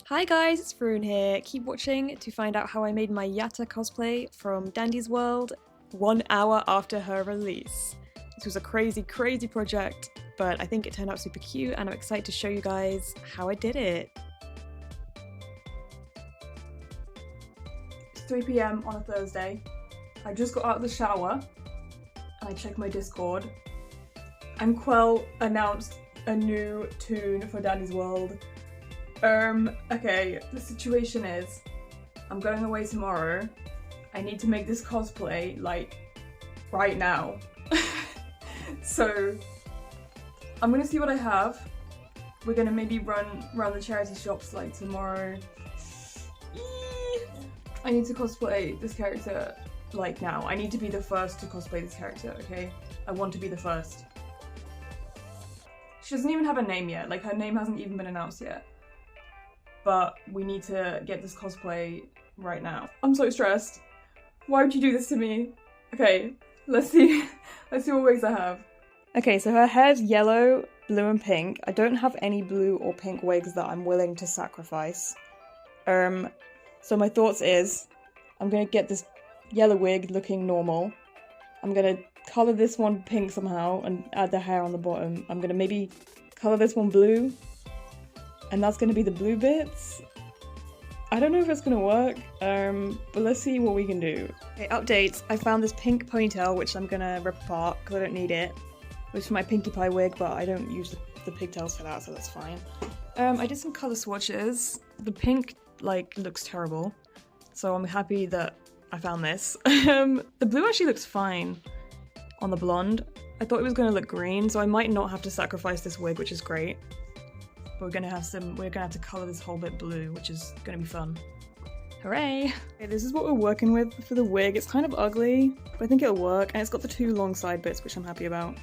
Hi guys, it's Varun here. Keep watching to find out how I made my Yatta cosplay from Dandy's World 1 hour after her release. This was a crazy project, but I think it turned out super cute and I'm excited to show you guys how I did it. It's 3 PM on a Thursday. I just got out of the shower and I checked my Discord and Quell announced a new tune for Dandy's World. Okay, the situation is, I'm going away tomorrow. I need to make this cosplay, like, right now. So, I'm gonna see what I have. We're gonna maybe run the charity shops, like, tomorrow. I need to cosplay this character, like, now. I need to be the first to cosplay this character, okay? I want to be the first. She doesn't even have a name yet, like, her name hasn't even been announced yet. But we need to get this cosplay right now. I'm so stressed. Why would you do this to me? Okay, let's see what wigs I have. Okay, so her hair's yellow, blue and pink. I don't have any blue or pink wigs that I'm willing to sacrifice. So my thoughts is, I'm gonna get this yellow wig looking normal. I'm gonna color this one pink somehow and add the hair on the bottom. I'm gonna maybe color this one blue. And that's going to be the blue bits. I don't know if it's going to work, but let's see what we can do. Okay, updates. I found this pink ponytail, which I'm going to rip apart because I don't need it. It's for my Pinkie Pie wig, but I don't use the pigtails for that, so that's fine. I did some colour swatches. The pink, like, looks terrible, so I'm happy that I found this. The blue actually looks fine on the blonde. I thought it was going to look green, so I might not have to sacrifice this wig, which is great. But we're gonna have to colour this whole bit blue, which is gonna be fun. Hooray! Okay, this is what we're working with for the wig. It's kind of ugly, but I think it'll work, and it's got the two long side bits, which I'm happy about.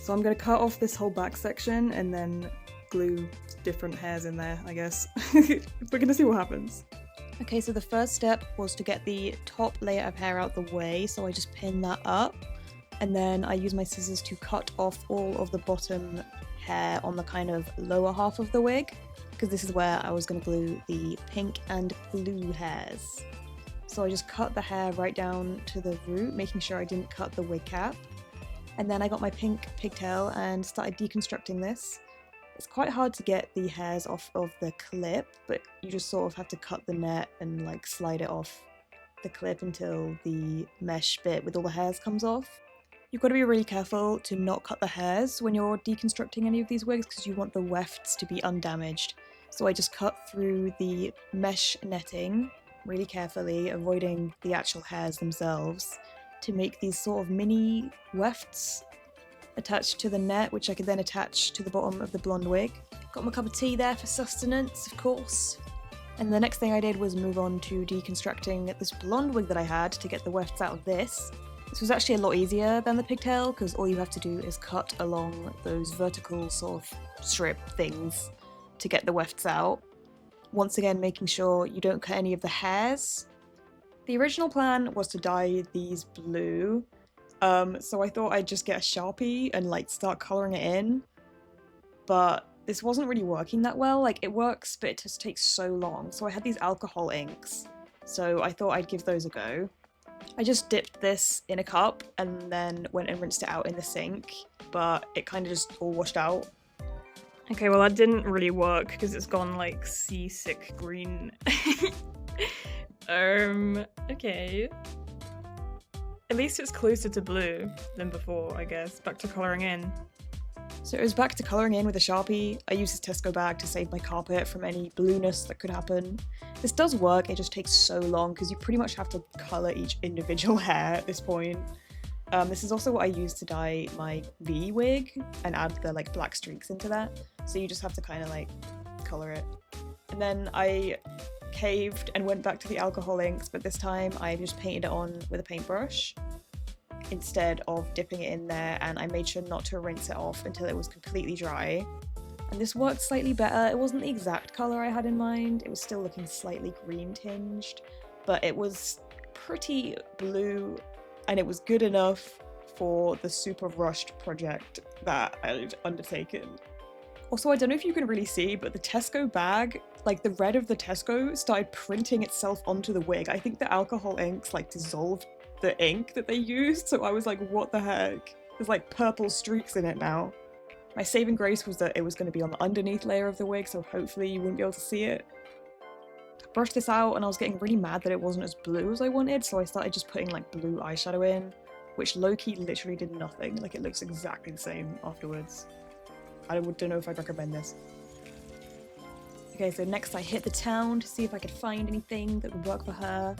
So I'm gonna cut off this whole back section and then glue different hairs in there, I guess. We're gonna see what happens. Okay, so the first step was to get the top layer of hair out the way, so I just pinned that up, and then I used my scissors to cut off all of the bottom hair on the kind of lower half of the wig, because this is where I was going to glue the pink and blue hairs. So I just cut the hair right down to the root, making sure I didn't cut the wig cap. And then I got my pink pigtail and started deconstructing this. It's quite hard to get the hairs off of the clip, but you just sort of have to cut the net and like slide it off the clip until the mesh bit with all the hairs comes off. You've got to be really careful to not cut the hairs when you're deconstructing any of these wigs because you want the wefts to be undamaged. So I just cut through the mesh netting really carefully, avoiding the actual hairs themselves, to make these sort of mini wefts attached to the net, which I could then attach to the bottom of the blonde wig. Got my cup of tea there for sustenance, of course. And the next thing I did was move on to deconstructing this blonde wig that I had to get the wefts out of this. This was actually a lot easier than the pigtail because all you have to do is cut along those vertical sort of strip things to get the wefts out. Once again, making sure you don't cut any of the hairs. The original plan was to dye these blue, so I thought I'd just get a Sharpie and like start colouring it in, but this wasn't really working that well. Like, it works, but it just takes so long. So I had these alcohol inks, so I thought I'd give those a go. I just dipped this in a cup and then went and rinsed it out in the sink, but it kind of just all washed out. Okay, well that didn't really work because it's gone like seasick green. Okay. At least it's closer to blue than before, I guess. Back to colouring in. So it was back to colouring in with a Sharpie. I used this Tesco bag to save my carpet from any blueness that could happen. This does work, it just takes so long because you pretty much have to colour each individual hair at this point. This is also what I used to dye my V wig and add the like black streaks into that. So you just have to kind of like colour it. And then I caved and went back to the alcohol inks, but this time I just painted it on with a paintbrush instead of dipping it in there, and I made sure not to rinse it off until it was completely dry. And this worked slightly better. It wasn't the exact colour I had in mind, it was still looking slightly green tinged, but it was pretty blue and it was good enough for the super rushed project that I'd undertaken. Also, I don't know if you can really see, but the Tesco bag, like the red of the Tesco started printing itself onto the wig. I think the alcohol inks like dissolved the ink that they used, so I was like, what the heck? There's like purple streaks in it now. My saving grace was that it was going to be on the underneath layer of the wig, so hopefully you wouldn't be able to see it. I brushed this out and I was getting really mad that it wasn't as blue as I wanted, so I started just putting like blue eyeshadow in, which low-key literally did nothing. Like it looks exactly the same afterwards. I don't know if I'd recommend this. Okay, so next I hit the town to see if I could find anything that would work for her.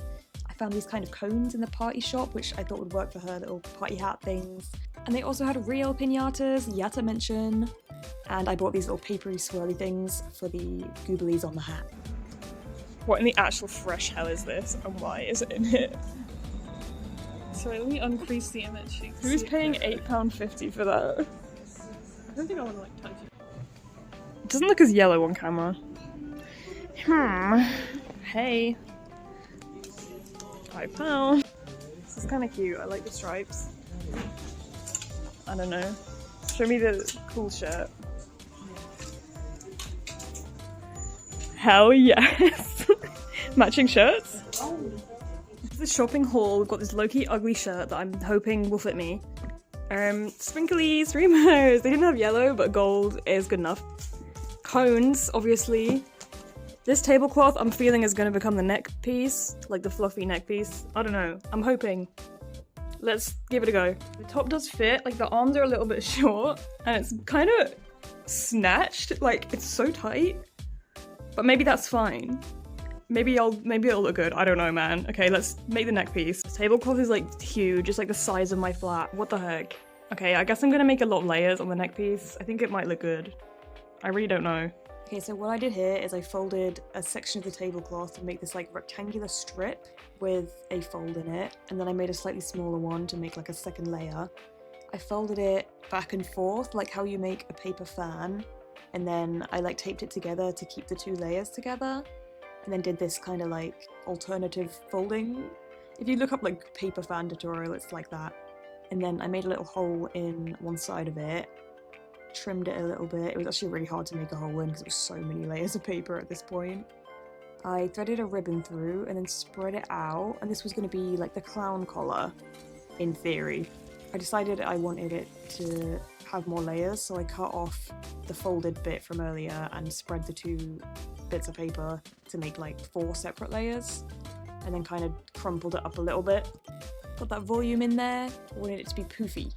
I found these kind of cones in the party shop, which I thought would work for her little party hat things. And they also had real piñatas, Yatta mention. And I bought these little papery swirly things for the googlies on the hat. What in the actual fresh hell is this, and why is it in here? So let me uncrease the image. Who's paying £8.50 for that? I don't think I want to like touch it. It doesn't look as yellow on camera. Hey. £5. This is kind of cute. I like the stripes. I don't know. Show me the cool shirt. Hell yes! Matching shirts? This is a shopping haul. We've got this low-key ugly shirt that I'm hoping will fit me. Sprinkly streamers. They didn't have yellow, but gold is good enough. Cones, obviously. This tablecloth I'm feeling is going to become the neck piece, like the fluffy neck piece. I don't know. I'm hoping. Let's give it a go. The top does fit, like the arms are a little bit short, and it's kind of snatched, like it's so tight. But maybe that's fine. Maybe it'll look good. I don't know, man. Okay, let's make the neck piece. The tablecloth is like huge, it's like the size of my flat. What the heck? Okay, I guess I'm gonna make a lot of layers on the neck piece. I think it might look good. I really don't know. Okay, so what I did here is I folded a section of the tablecloth to make this like rectangular strip with a fold in it, and then I made a slightly smaller one to make like a second layer. I folded it back and forth like how you make a paper fan, and then I like taped it together to keep the two layers together, and then did this kind of like alternative folding. If you look up like paper fan tutorial, it's like that. And then I made a little hole in one side of it, trimmed it a little bit. It was actually really hard to make a hole in because it was so many layers of paper at this point. I threaded a ribbon through and then spread it out, and this was going to be like the clown collar, in theory. I decided I wanted it to have more layers, so I cut off the folded bit from earlier and spread the two bits of paper to make like 4 separate layers, and then kind of crumpled it up a little bit. Got that volume in there. I wanted it to be poofy.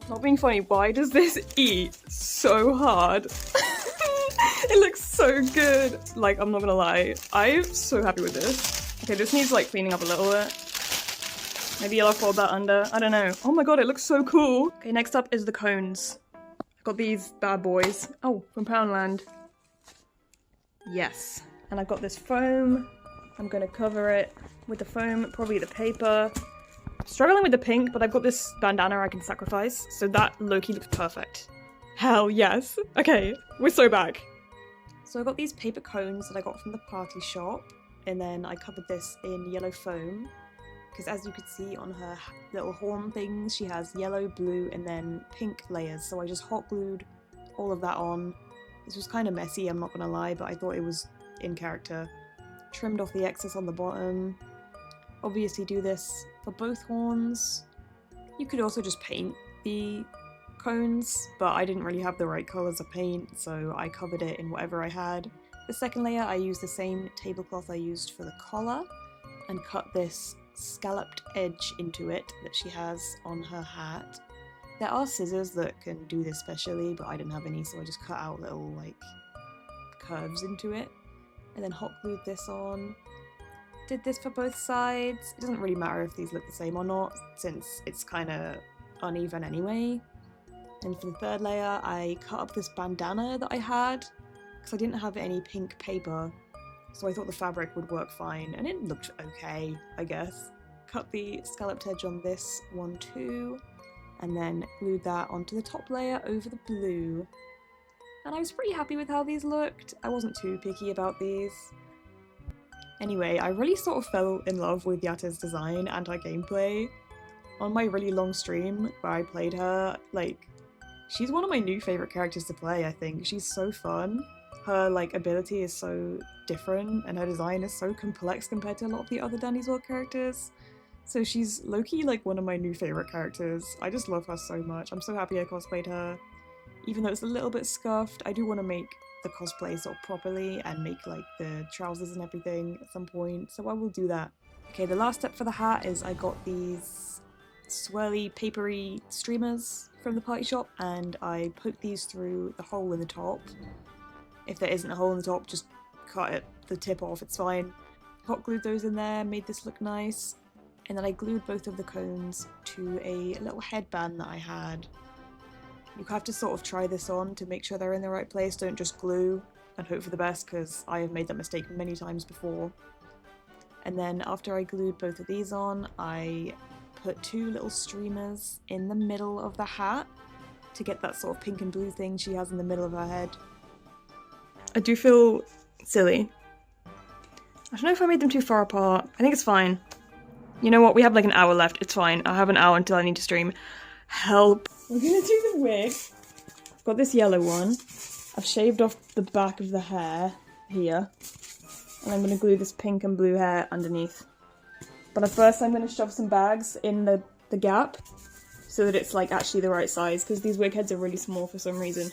Not being funny, why does this eat so hard? It looks so good. Like, I'm not gonna lie, I'm so happy with this. Okay, this needs like cleaning up a little bit. Maybe I'll fold that under, I don't know. Oh my god, it looks so cool. Okay, next up is the cones. I've got these bad boys. Oh, from Poundland. Yes. And I've got this foam. I'm gonna cover it with the foam, probably the paper. Struggling with the pink, but I've got this bandana I can sacrifice, so that low-key looks perfect. Hell yes. Okay, we're so back. So I got these paper cones that I got from the party shop, and then I covered this in yellow foam, because as you could see on her little horn things, she has yellow, blue, and then pink layers, so I just hot glued all of that on. This was kind of messy, I'm not gonna lie, but I thought it was in character. Trimmed off the excess on the bottom. Obviously do this for both horns. You could also just paint the cones, but I didn't really have the right colours of paint, so I covered it in whatever I had. The second layer I used the same tablecloth I used for the collar, and cut this scalloped edge into it that she has on her hat. There are scissors that can do this specially, but I didn't have any, so I just cut out little like curves into it, and then hot glued this on. Did this for both sides. It doesn't really matter if these look the same or not, since it's kind of uneven anyway. And for the third layer, I cut up this bandana that I had, because I didn't have any pink paper, so I thought the fabric would work fine, and it looked okay, I guess. Cut the scalloped edge on this one too, and then glued that onto the top layer over the blue. And I was pretty happy with how these looked. I wasn't too picky about these. Anyway, I really sort of fell in love with Yatta's design and her gameplay. On my really long stream where I played her, like, She's one of my new favourite characters to play, I think. She's so fun. Her like ability is so different and her design is so complex compared to a lot of the other Danny's World characters. So she's low-key like one of my new favourite characters. I just love her so much. I'm so happy I cosplayed her. Even though it's a little bit scuffed, I do want to make the cosplay sort of properly and make like the trousers and everything at some point, so I will do that. Okay, the last step for the hat is I got these swirly papery streamers from the party shop and I poked these through the hole in the top. If there isn't a hole in the top, just cut the tip off, it's fine. Hot glued those in there, made this look nice, and then I glued both of the cones to a little headband that I had. You have to sort of try this on to make sure they're in the right place, don't just glue and hope for the best, because I have made that mistake many times before. And then after I glued both of these on, I put two little streamers in the middle of the hat to get that sort of pink and blue thing she has in the middle of her head. I do feel silly. I don't know if I made them too far apart. I think it's fine. You know what? We have like an hour left. It's fine. I have an hour until I need to stream. Help. We're gonna do the wig. I've got this yellow one. I've shaved off the back of the hair here. And I'm gonna glue this pink and blue hair underneath. But first I'm gonna shove some bags in the gap so that it's like actually the right size, because these wig heads are really small for some reason.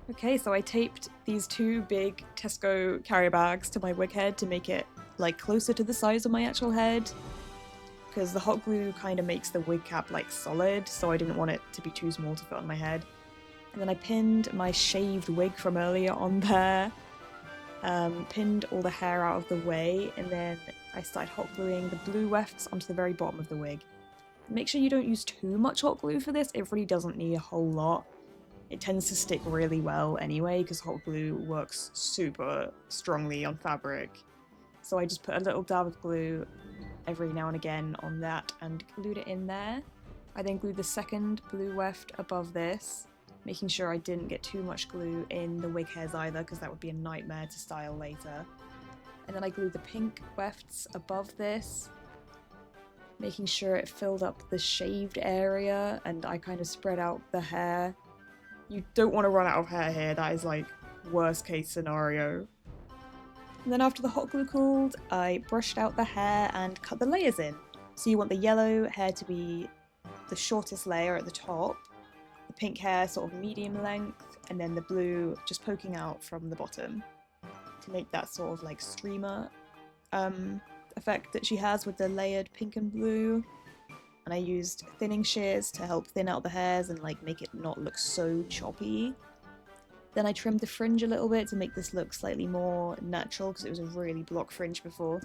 Okay, so I taped these two big Tesco carrier bags to my wig head to make it like closer to the size of my actual head, because the hot glue kind of makes the wig cap like solid, so I didn't want it to be too small to fit on my head. And then I pinned my shaved wig from earlier on there, pinned all the hair out of the way, and then I started hot gluing the blue wefts onto the very bottom of the wig. Make sure you don't use too much hot glue for this, it really doesn't need a whole lot. It tends to stick really well anyway, because hot glue works super strongly on fabric. So I just put a little dab of glue every now and again on that and glued it in there. I then glued the second blue weft above this, making sure I didn't get too much glue in the wig hairs either, because that would be a nightmare to style later. And then I glued the pink wefts above this, making sure it filled up the shaved area, and I kind of spread out the hair. You don't want to run out of hair here, that is like worst case scenario. And then after the hot glue cooled, I brushed out the hair and cut the layers in. So you want the yellow hair to be the shortest layer at the top, the pink hair sort of medium length, and then the blue just poking out from the bottom to make that sort of like streamer effect that she has with the layered pink and blue. And I used thinning shears to help thin out the hairs and like make it not look so choppy. Then I trimmed the fringe a little bit to make this look slightly more natural, because it was a really block fringe before.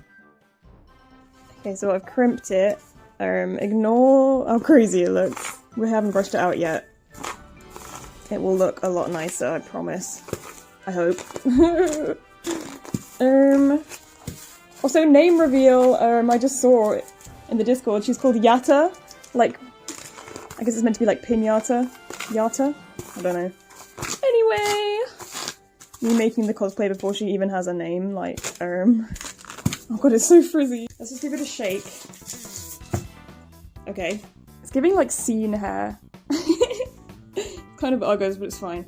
Okay, so I've crimped it. Ignore how crazy it looks. We haven't brushed it out yet. It will look a lot nicer, I promise. I hope. Also, name reveal, I just saw it in the Discord. She's called Yatta. Like, I guess it's meant to be like pinata. Yatta? I don't know. Anyway, me making the cosplay before she even has a name, like, oh god, it's so frizzy. Let's just give it a shake. Okay. It's giving, like, scene hair. Kind of uggers, but it's fine.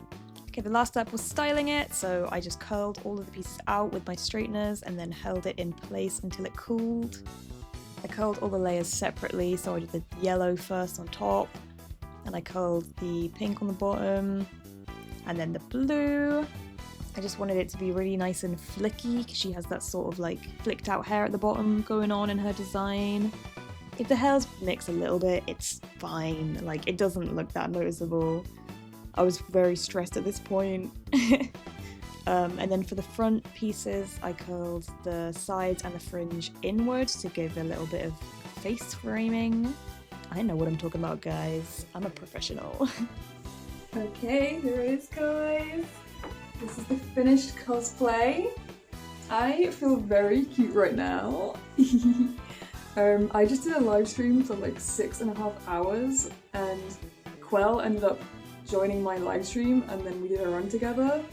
Okay, the last step was styling it, so I just curled all of the pieces out with my straighteners and then held it in place until it cooled. I curled all the layers separately, so I did the yellow first on top, and I curled the pink on the bottom, and then the blue. I just wanted it to be really nice and flicky, because she has that sort of like flicked out hair at the bottom going on in her design. If the hairs mix a little bit, it's fine, like it doesn't look that noticeable. I was very stressed at this point. And then for the front pieces, I curled the sides and the fringe inwards to give a little bit of face framing. I know what I'm talking about, guys. I'm a professional. Okay, here it is, guys. This is the finished cosplay. I feel very cute right now. I just did a live stream for like 6.5 hours, and Quell ended up joining my live stream, and then we did a run together,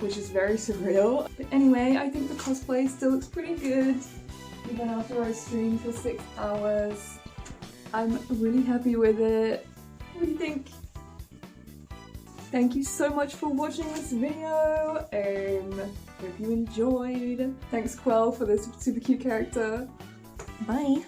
which is very surreal. But anyway, I think the cosplay still looks pretty good, even after I streamed for 6 hours. I'm really happy with it. What do you think? Thank you so much for watching this video. Hope you enjoyed. Thanks Quell for this super cute character. Bye.